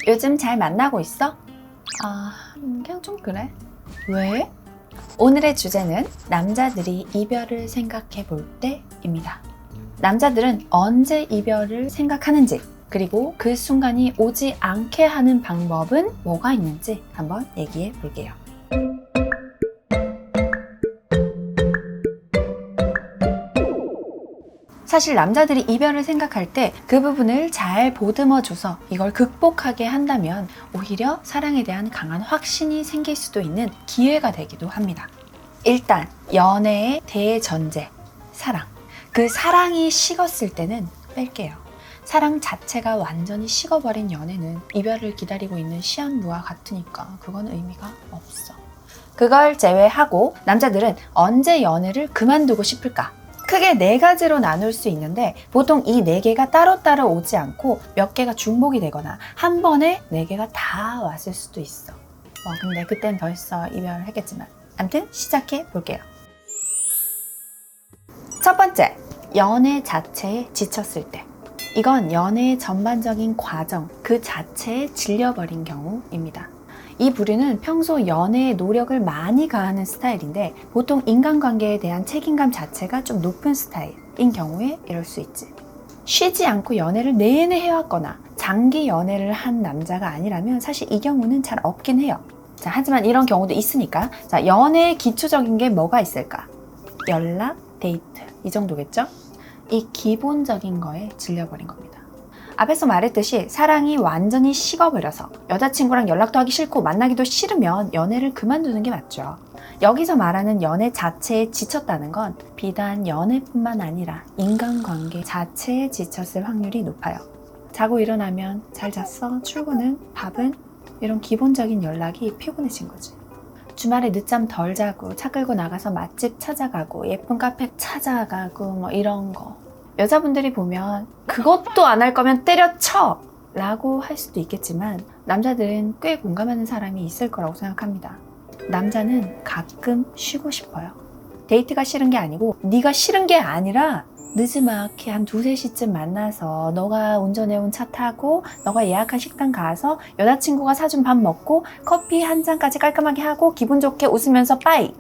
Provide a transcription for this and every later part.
요즘 잘 만나고 있어? 그냥 좀 그래. 왜? 오늘의 주제는 남자들이 이별을 생각해 볼 때입니다. 남자들은 언제 이별을 생각하는지, 그리고 그 순간이 오지 않게 하는 방법은 뭐가 있는지 한번 얘기해 볼게요. 사실 남자들이 이별을 생각할 때 그 부분을 잘 보듬어줘서 이걸 극복하게 한다면 오히려 사랑에 대한 강한 확신이 생길 수도 있는 기회가 되기도 합니다. 일단 연애의 대전제, 사랑. 그 사랑이 식었을 때는 뺄게요. 사랑 자체가 완전히 식어버린 연애는 이별을 기다리고 있는 시한부와 같으니까 그건 의미가 없어. 그걸 제외하고 남자들은 언제 연애를 그만두고 싶을까? 크게 4가지로 나눌 수 있는데 보통 이 4개가 따로따로 오지 않고 몇 개가 중복이 되거나 한 번에 4개가 다 왔을 수도 있어. 근데 그땐 벌써 이별을 했겠지만 아무튼 시작해 볼게요. 첫 번째, 연애 자체에 지쳤을 때. 이건 연애의 전반적인 과정 그 자체에 질려버린 경우입니다. 이 부류는 평소 연애에 노력을 많이 가하는 스타일인데 보통 인간관계에 대한 책임감 자체가 좀 높은 스타일인 경우에 이럴 수 있지. 쉬지 않고 연애를 내내 해왔거나 장기 연애를 한 남자가 아니라면 사실 이 경우는 잘 없긴 해요. 자, 하지만 이런 경우도 있으니까 자, 연애의 기초적인 게 뭐가 있을까? 연락, 데이트 이 정도겠죠? 이 기본적인 거에 질려버린 겁니다. 앞에서 말했듯이 사랑이 완전히 식어버려서 여자친구랑 연락도 하기 싫고 만나기도 싫으면 연애를 그만두는 게 맞죠. 여기서 말하는 연애 자체에 지쳤다는 건 비단 연애뿐만 아니라 인간관계 자체에 지쳤을 확률이 높아요. 자고 일어나면 잘 잤어? 출근은? 밥은? 이런 기본적인 연락이 피곤해진 거지. 주말에 늦잠 덜 자고 차 끌고 나가서 맛집 찾아가고 예쁜 카페 찾아가고 이런 거. 여자분들이 보면 그것도 안 할 거면 때려쳐! 라고 할 수도 있겠지만 남자들은 꽤 공감하는 사람이 있을 거라고 생각합니다. 남자는 가끔 쉬고 싶어요. 데이트가 싫은 게 아니고 네가 싫은 게 아니라 늦지막히 한 2-3시쯤 만나서 너가 운전해온 차 타고 너가 예약한 식당 가서 여자친구가 사준 밥 먹고 커피 한 잔까지 깔끔하게 하고 기분 좋게 웃으면서 빠이!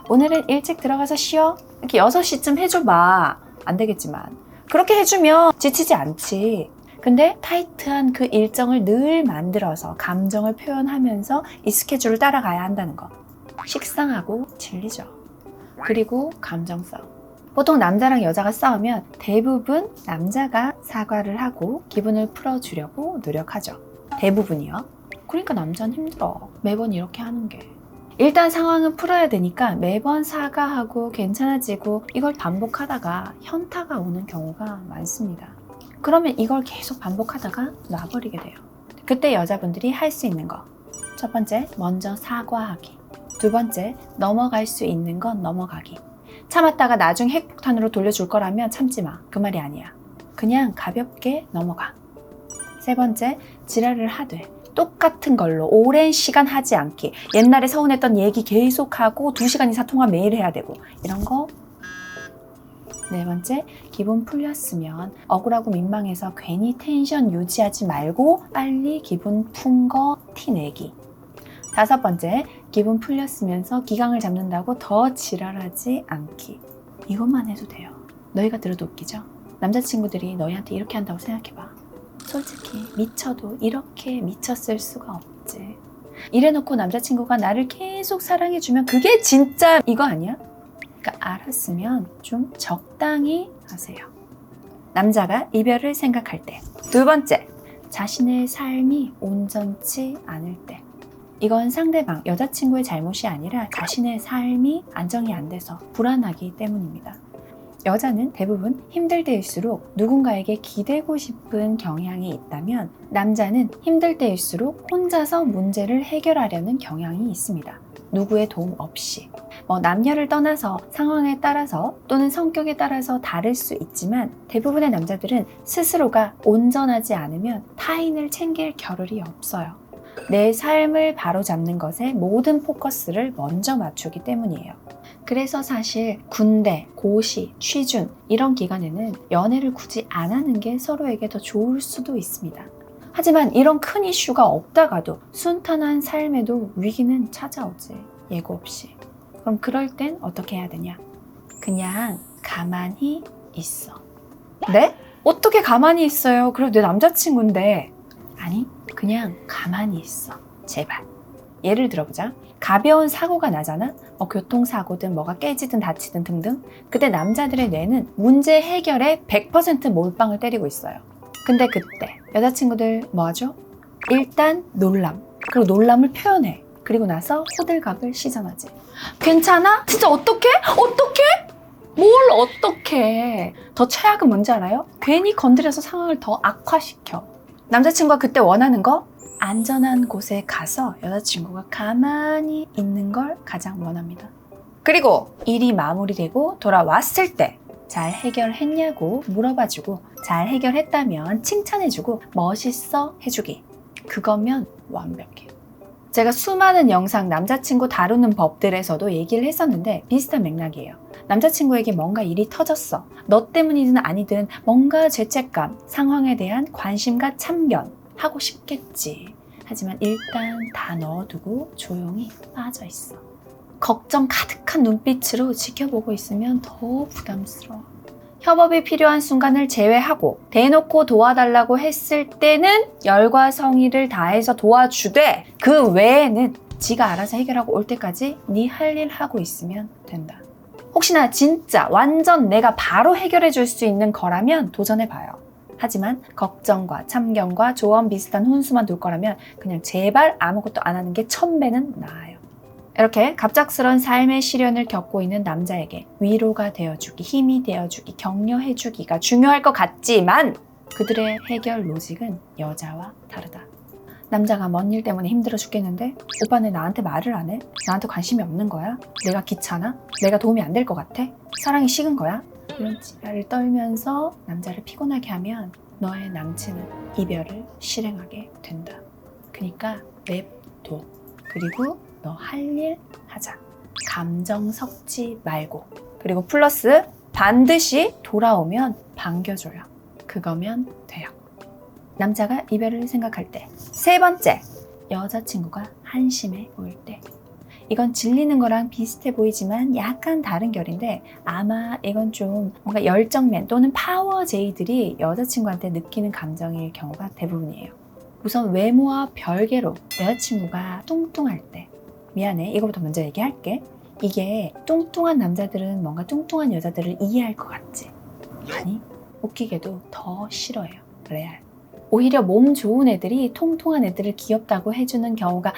오늘은 일찍 들어가서 쉬어? 이렇게 6시쯤 해줘봐. 안 되겠지만 그렇게 해주면 지치지 않지. 근데 타이트한 그 일정을 늘 만들어서 감정을 표현하면서 이 스케줄을 따라가야 한다는 거. 식상하고 질리죠. 그리고 감정 싸움. 보통 남자랑 여자가 싸우면 대부분 남자가 사과를 하고 기분을 풀어주려고 노력하죠. 대부분이요. 그러니까 남자는 힘들어. 매번 이렇게 하는 게. 일단 상황은 풀어야 되니까 매번 사과하고 괜찮아지고 이걸 반복하다가 현타가 오는 경우가 많습니다. 그러면 이걸 계속 반복하다가 놔버리게 돼요. 그때 여자분들이 할 수 있는 거. 첫 번째, 먼저 사과하기. 두 번째, 넘어갈 수 있는 건 넘어가기. 참았다가 나중 핵폭탄으로 돌려줄 거라면 참지 마. 그 말이 아니야. 그냥 가볍게 넘어가. 세 번째, 지랄을 하되 똑같은 걸로 오랜 시간 하지 않기. 옛날에 서운했던 얘기 계속하고 2시간 이상 통화 매일 해야 되고 이런 거. 네 번째, 기분 풀렸으면 억울하고 민망해서 괜히 텐션 유지하지 말고 빨리 기분 푼 거 티내기. 다섯 번째, 기분 풀렸으면서 기강을 잡는다고 더 지랄하지 않기. 이것만 해도 돼요. 너희가 들어도 웃기죠? 남자친구들이 너희한테 이렇게 한다고 생각해봐. 솔직히 미쳐도 이렇게 미쳤을 수가 없지. 이래놓고 남자친구가 나를 계속 사랑해주면 그게 진짜 이거 아니야? 그러니까 알았으면 좀 적당히 하세요. 남자가 이별을 생각할 때. 두 번째, 자신의 삶이 온전치 않을 때. 이건 상대방, 여자친구의 잘못이 아니라 자신의 삶이 안정이 안 돼서 불안하기 때문입니다. 여자는 대부분 힘들 때일수록 누군가에게 기대고 싶은 경향이 있다면 남자는 힘들 때일수록 혼자서 문제를 해결하려는 경향이 있습니다. 누구의 도움 없이. 남녀를 떠나서 상황에 따라서 또는 성격에 따라서 다를 수 있지만 대부분의 남자들은 스스로가 온전하지 않으면 타인을 챙길 겨를이 없어요. 내 삶을 바로잡는 것에 모든 포커스를 먼저 맞추기 때문이에요. 그래서 사실 군대, 고시, 취준 이런 기간에는 연애를 굳이 안 하는 게 서로에게 더 좋을 수도 있습니다. 하지만 이런 큰 이슈가 없다가도 순탄한 삶에도 위기는 찾아오지. 예고 없이. 그럼 그럴 땐 어떻게 해야 되냐? 그냥 가만히 있어. 네? 어떻게 가만히 있어요? 그래도 내 남자친구인데. 아니, 그냥 가만히 있어. 제발. 예를 들어보자. 가벼운 사고가 나잖아? 교통사고든 뭐가 깨지든 다치든 등등. 그때 남자들의 뇌는 문제 해결에 100% 몰빵을 때리고 있어요. 근데 그때 여자친구들 뭐 하죠? 일단 놀람. 그리고 놀람을 표현해. 그리고 나서 호들갑을 시전하지. 괜찮아? 진짜 어떡해? 어떡해? 뭘 어떡해. 더 최악은 뭔지 알아요? 괜히 건드려서 상황을 더 악화시켜. 남자친구가 그때 원하는 거? 안전한 곳에 가서 여자친구가 가만히 있는 걸 가장 원합니다. 그리고 일이 마무리되고 돌아왔을 때 잘 해결했냐고 물어봐주고 잘 해결했다면 칭찬해주고 멋있어 해주기. 그거면 완벽해. 제가 수많은 영상 남자친구 다루는 법들에서도 얘기를 했었는데 비슷한 맥락이에요. 남자친구에게 뭔가 일이 터졌어. 너 때문이든 아니든 뭔가 죄책감, 상황에 대한 관심과 참견 하고 싶겠지. 하지만 일단 다 넣어두고 조용히 빠져있어. 걱정 가득한 눈빛으로 지켜보고 있으면 더 부담스러워. 협업이 필요한 순간을 제외하고 대놓고 도와달라고 했을 때는 열과 성의를 다해서 도와주되 그 외에는 지가 알아서 해결하고 올 때까지 네 할 일 하고 있으면 된다. 혹시나 진짜 완전 내가 바로 해결해 줄 수 있는 거라면 도전해봐요. 하지만 걱정과 참견과 조언 비슷한 훈수만 둘 거라면 그냥 제발 아무것도 안 하는 게 1000배는 나아요. 이렇게 갑작스런 삶의 시련을 겪고 있는 남자에게 위로가 되어주기, 힘이 되어주기, 격려해주기가 중요할 것 같지만 그들의 해결 로직은 여자와 다르다. 남자가 뭔 일 때문에 힘들어 죽겠는데 오빠는 나한테 말을 안 해? 나한테 관심이 없는 거야? 내가 귀찮아? 내가 도움이 안 될 것 같아? 사랑이 식은 거야? 이런 지랄을 떨면서 남자를 피곤하게 하면 너의 남친은 이별을 실행하게 된다. 그러니까 냅둬. 그리고 너 할 일 하자. 감정 섞지 말고. 그리고 플러스 반드시 돌아오면 반겨줘요. 그거면 돼요. 남자가 이별을 생각할 때. 3번째, 여자친구가 한심해 보일 때. 이건 질리는 거랑 비슷해 보이지만 약간 다른 결인데 아마 이건 좀 뭔가 열정맨 또는 파워제이들이 여자친구한테 느끼는 감정일 경우가 대부분이에요. 우선 외모와 별개로 여자친구가 뚱뚱할 때. 미안해, 이거부터 먼저 얘기할게. 이게 뚱뚱한 남자들은 뭔가 뚱뚱한 여자들을 이해할 것 같지? 아니, 웃기게도 더 싫어해요. 레알. 오히려 몸 좋은 애들이 통통한 애들을 귀엽다고 해주는 경우가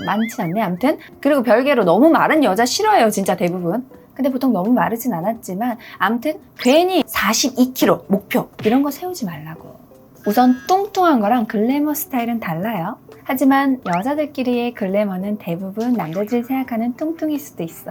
많진 않네. 아무튼 그리고 별개로 너무 마른 여자 싫어해요. 진짜 대부분. 근데 보통 너무 마르진 않았지만 아무튼 괜히 42kg 목표 이런 거 세우지 말라고. 우선 뚱뚱한 거랑 글래머 스타일은 달라요. 하지만 여자들끼리의 글래머는 대부분 남자들이 생각하는 뚱뚱일 수도 있어.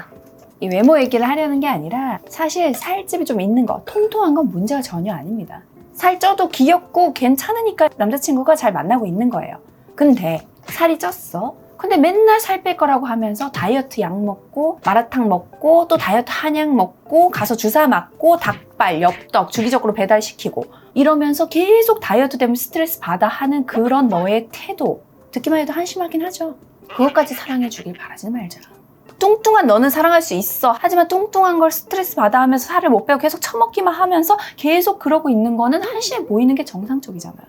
이 외모 얘기를 하려는 게 아니라 사실 살집이 좀 있는 거, 통통한 건 문제가 전혀 아닙니다. 살쪄도 귀엽고 괜찮으니까 남자친구가 잘 만나고 있는 거예요. 근데 살이 쪘어? 근데 맨날 살 뺄 거라고 하면서 다이어트 약 먹고 마라탕 먹고 또 다이어트 한약 먹고 가서 주사 맞고 닭발, 엽떡 주기적으로 배달시키고 이러면서 계속 다이어트 때문에 스트레스 받아 하는 그런 너의 태도 듣기만 해도 한심하긴 하죠. 그것까지 사랑해주길 바라지 말자. 뚱뚱한 너는 사랑할 수 있어. 하지만 뚱뚱한 걸 스트레스 받아 하면서 살을 못 빼고 계속 처먹기만 하면서 계속 그러고 있는 거는 한심해 보이는 게 정상적이잖아요.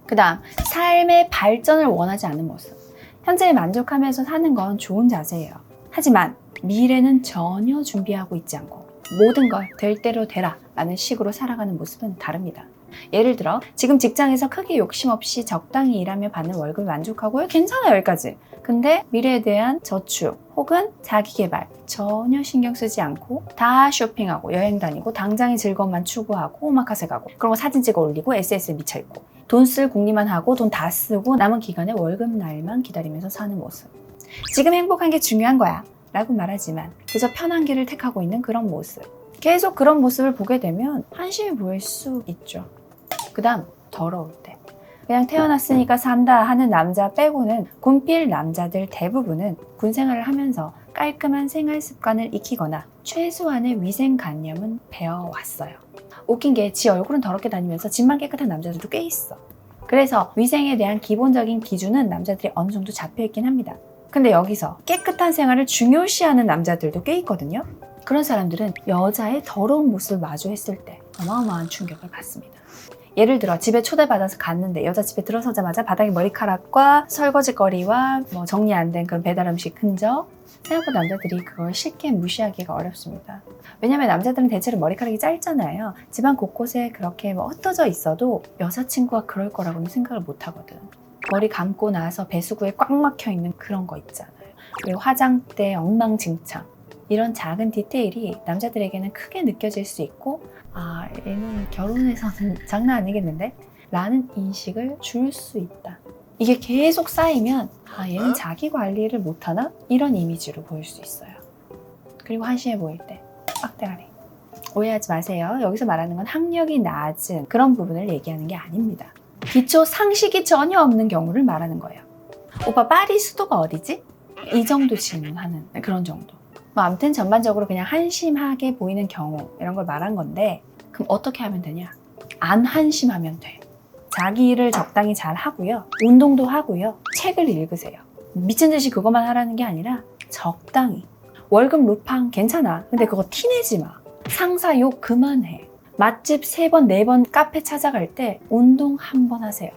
그 다음, 삶의 발전을 원하지 않는 모습. 현재에 만족하면서 사는 건 좋은 자세예요. 하지만 미래는 전혀 준비하고 있지 않고 모든 걸 될 대로 되라 라는 식으로 살아가는 모습은 다릅니다. 예를 들어 지금 직장에서 크게 욕심 없이 적당히 일하며 받는 월급을 만족하고요. 괜찮아요, 여기까지. 근데 미래에 대한 저축 혹은 자기개발 전혀 신경 쓰지 않고 다 쇼핑하고 여행 다니고 당장의 즐거움만 추구하고 오마카세 가고 그런 거 사진 찍어 올리고 SNS에 미쳐있고 돈 쓸 궁리만 하고 돈 다 쓰고 남은 기간에 월급 날만 기다리면서 사는 모습. 지금 행복한 게 중요한 거야 라고 말하지만 그저 편한 길을 택하고 있는 그런 모습. 계속 그런 모습을 보게 되면 한심해 보일 수 있죠. 그 다음, 더러울 때. 그냥 태어났으니까 산다 하는 남자 빼고는 군필 남자들 대부분은 군 생활을 하면서 깔끔한 생활 습관을 익히거나 최소한의 위생관념은 배워왔어요. 웃긴 게 지 얼굴은 더럽게 다니면서 집만 깨끗한 남자들도 꽤 있어. 그래서 위생에 대한 기본적인 기준은 남자들이 어느 정도 잡혀있긴 합니다. 근데 여기서 깨끗한 생활을 중요시하는 남자들도 꽤 있거든요. 그런 사람들은 여자의 더러운 모습을 마주했을 때 어마어마한 충격을 받습니다. 예를 들어 집에 초대받아서 갔는데 여자 집에 들어서자마자 바닥에 머리카락과 설거지거리와 정리 안 된 그런 배달 음식 흔적, 생각보다 남자들이 그걸 쉽게 무시하기가 어렵습니다. 왜냐면 남자들은 대체로 머리카락이 짧잖아요. 집안 곳곳에 그렇게 흩어져 있어도 여자친구가 그럴 거라고는 생각을 못 하거든. 머리 감고 나서 배수구에 꽉 막혀 있는 그런 거 있잖아요. 그리고 화장대 엉망진창. 이런 작은 디테일이 남자들에게는 크게 느껴질 수 있고, 아, 얘는 결혼해서는 장난 아니겠는데? 라는 인식을 줄 수 있다. 이게 계속 쌓이면 아, 얘는 자기 관리를 못하나? 이런 이미지로 보일 수 있어요. 그리고 한심해 보일 때 빡대가리. 오해하지 마세요. 여기서 말하는 건 학력이 낮은 그런 부분을 얘기하는 게 아닙니다. 기초 상식이 전혀 없는 경우를 말하는 거예요. 오빠 파리 수도가 어디지? 이 정도 질문하는 그런 정도. 아무튼 전반적으로 그냥 한심하게 보이는 경우 이런 걸 말한 건데, 그럼 어떻게 하면 되냐? 안 한심하면 돼. 자기 일을 적당히 잘 하고요. 운동도 하고요. 책을 읽으세요. 미친 듯이 그것만 하라는 게 아니라 적당히. 월급 루팡 괜찮아. 근데 그거 티내지 마. 상사 욕 그만해. 맛집 3번, 4번 카페 찾아갈 때 운동 1번 하세요.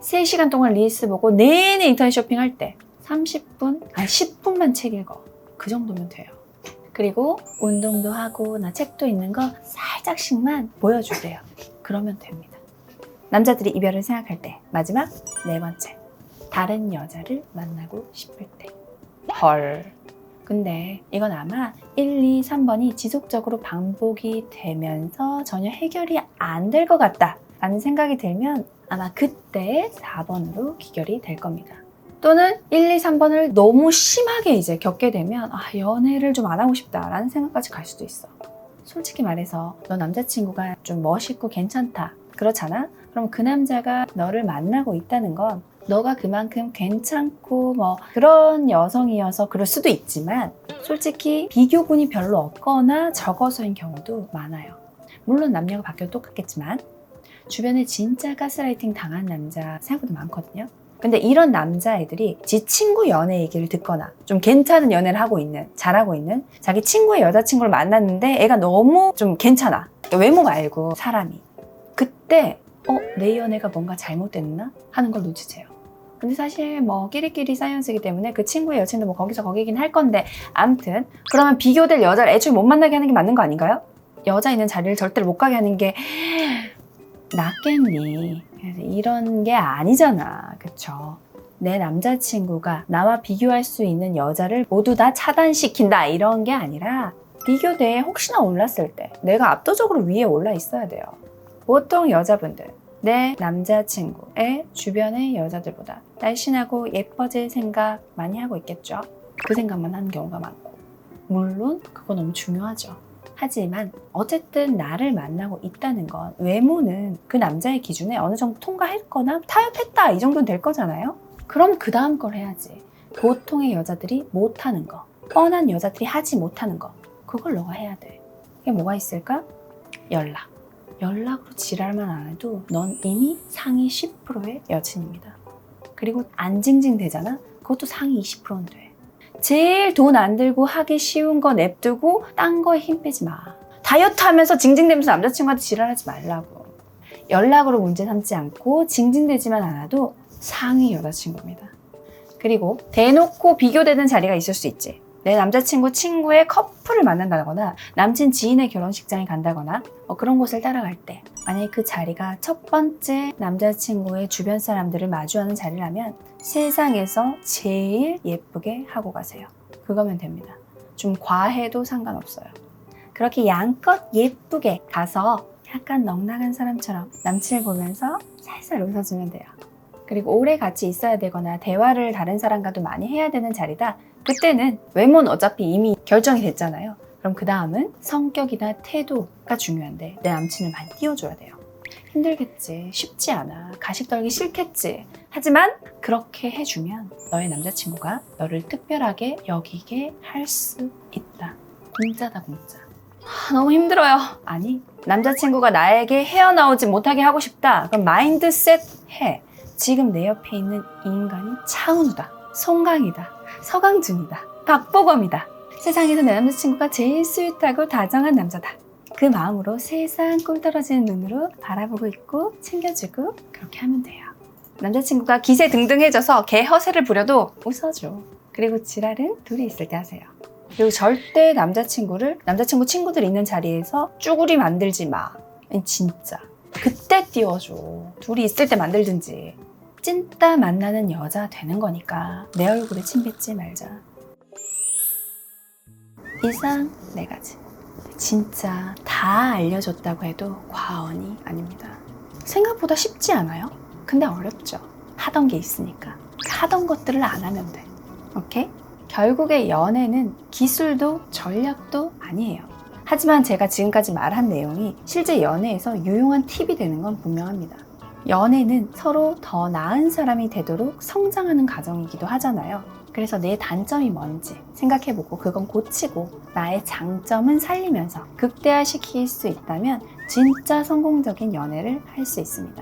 3시간 동안 릴스 보고 내내 인터넷 쇼핑할 때 30분, 아니 10분만 책 읽어. 그 정도면 돼요. 그리고 운동도 하고 나 책도 읽는 거 살짝씩만 보여주세요. 그러면 됩니다. 남자들이 이별을 생각할 때 마지막 4번째, 다른 여자를 만나고 싶을 때. 헐. 근데 이건 아마 1, 2, 3번이 지속적으로 반복이 되면서 전혀 해결이 안 될 것 같다 라는 생각이 들면 아마 그때 4번으로 귀결이 될 겁니다. 또는 1, 2, 3번을 너무 심하게 이제 겪게 되면 아, 연애를 좀 안 하고 싶다라는 생각까지 갈 수도 있어. 솔직히 말해서 너 남자친구가 좀 멋있고 괜찮다 그렇잖아? 그럼 그 남자가 너를 만나고 있다는 건 너가 그만큼 괜찮고 그런 여성이어서 그럴 수도 있지만 솔직히 비교군이 별로 없거나 적어서인 경우도 많아요. 물론 남녀가 바뀌어도 똑같겠지만 주변에 진짜 가스라이팅 당한 남자 생각보다 많거든요. 근데 이런 남자애들이 지 친구 연애 얘기를 듣거나 좀 괜찮은 연애를 하고 있는, 잘하고 있는 자기 친구의 여자친구를 만났는데 애가 너무 좀 괜찮아. 외모 말고 사람이. 그때 내 연애가 뭔가 잘못됐나? 하는 걸 눈치채요. 근데 사실 끼리끼리 사이언스이기 때문에 그 친구의 여친도 거기서 거기긴 할 건데 암튼 그러면 비교될 여자를 애초에 못 만나게 하는 게 맞는 거 아닌가요? 여자 있는 자리를 절대로 못 가게 하는 게 낫겠니? 이런 게 아니잖아. 그쵸? 내 남자친구가 나와 비교할 수 있는 여자를 모두 다 차단시킨다 이런 게 아니라 비교대에 혹시나 올랐을 때 내가 압도적으로 위에 올라 있어야 돼요. 보통 여자분들 내 남자친구의 주변의 여자들보다 날씬하고 예뻐질 생각 많이 하고 있겠죠. 그 생각만 하는 경우가 많고 물론 그거 너무 중요하죠. 하지만 어쨌든 나를 만나고 있다는 건 외모는 그 남자의 기준에 어느 정도 통과했거나 타협했다 이 정도는 될 거잖아요. 그럼 그 다음 걸 해야지. 보통의 여자들이 못하는 거, 뻔한 여자들이 하지 못하는 거, 그걸 너가 해야 돼. 이게 뭐가 있을까? 연락으로 지랄만 안 해도 넌 이미 상위 10%의 여친입니다. 그리고 안 징징대잖아? 그것도 상위 20%는 돼. 제일 돈 안 들고 하기 쉬운 거 냅두고 딴 거에 힘 빼지 마. 다이어트 하면서 징징대면서 남자친구한테 지랄하지 말라고. 연락으로 문제 삼지 않고 징징대지만 않아도 상위 여자친구입니다. 그리고 대놓고 비교되는 자리가 있을 수 있지. 내 남자친구 친구의 커플을 만난다거나 남친 지인의 결혼식장에 간다거나 그런 곳을 따라갈 때 만약에 그 자리가 첫 번째 남자친구의 주변 사람들을 마주하는 자리라면 세상에서 제일 예쁘게 하고 가세요. 그거면 됩니다. 좀 과해도 상관없어요. 그렇게 양껏 예쁘게 가서 약간 넉나간 사람처럼 남친을 보면서 살살 웃어주면 돼요. 그리고 오래 같이 있어야 되거나 대화를 다른 사람과도 많이 해야 되는 자리다. 그때는 외모는 어차피 이미 결정이 됐잖아요. 그럼 그 다음은 성격이나 태도가 중요한데 내 남친을 많이 띄워줘야 돼요. 힘들겠지. 쉽지 않아. 가식 떨기 싫겠지. 하지만 그렇게 해주면 너의 남자친구가 너를 특별하게 여기게 할 수 있다. 공짜다 공짜. 너무 힘들어요. 아니 남자친구가 나에게 헤어나오지 못하게 하고 싶다. 그럼 마인드셋 해. 지금 내 옆에 있는 이 인간이 차은우다, 송강이다, 서강준이다, 박보검이다. 세상에서 내 남자친구가 제일 스윗하고 다정한 남자다. 그 마음으로 세상 꿀 떨어지는 눈으로 바라보고 있고 챙겨주고 그렇게 하면 돼요. 남자친구가 기세등등해져서 개 허세를 부려도 웃어줘. 그리고 지랄은 둘이 있을 때 하세요. 그리고 절대 남자친구 친구들 있는 자리에서 쭈구리 만들지 마. 진짜. 그때 띄워줘. 둘이 있을 때 만들든지. 찐따 만나는 여자 되는 거니까 내 얼굴에 침 뱉지 말자. 이상 4가지. 진짜 다 알려줬다고 해도 과언이 아닙니다. 생각보다 쉽지 않아요? 근데 어렵죠. 하던 게 있으니까. 하던 것들을 안 하면 돼. 오케이? 결국에 연애는 기술도 전략도 아니에요. 하지만 제가 지금까지 말한 내용이 실제 연애에서 유용한 팁이 되는 건 분명합니다. 연애는 서로 더 나은 사람이 되도록 성장하는 과정이기도 하잖아요. 그래서 내 단점이 뭔지 생각해보고 그건 고치고 나의 장점은 살리면서 극대화시킬 수 있다면 진짜 성공적인 연애를 할 수 있습니다.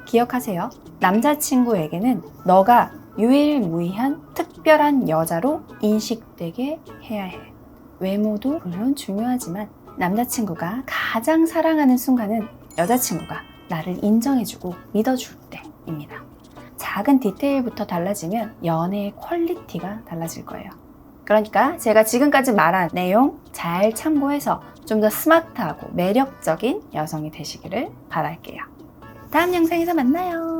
기억하세요. 남자친구에게는 너가 유일무이한 특별한 여자로 인식되게 해야 해. 외모도 물론 중요하지만 남자친구가 가장 사랑하는 순간은 여자친구가 나를 인정해주고 믿어줄 때입니다. 작은 디테일부터 달라지면 연애의 퀄리티가 달라질 거예요. 그러니까 제가 지금까지 말한 내용 잘 참고해서 좀 더 스마트하고 매력적인 여성이 되시기를 바랄게요. 다음 영상에서 만나요.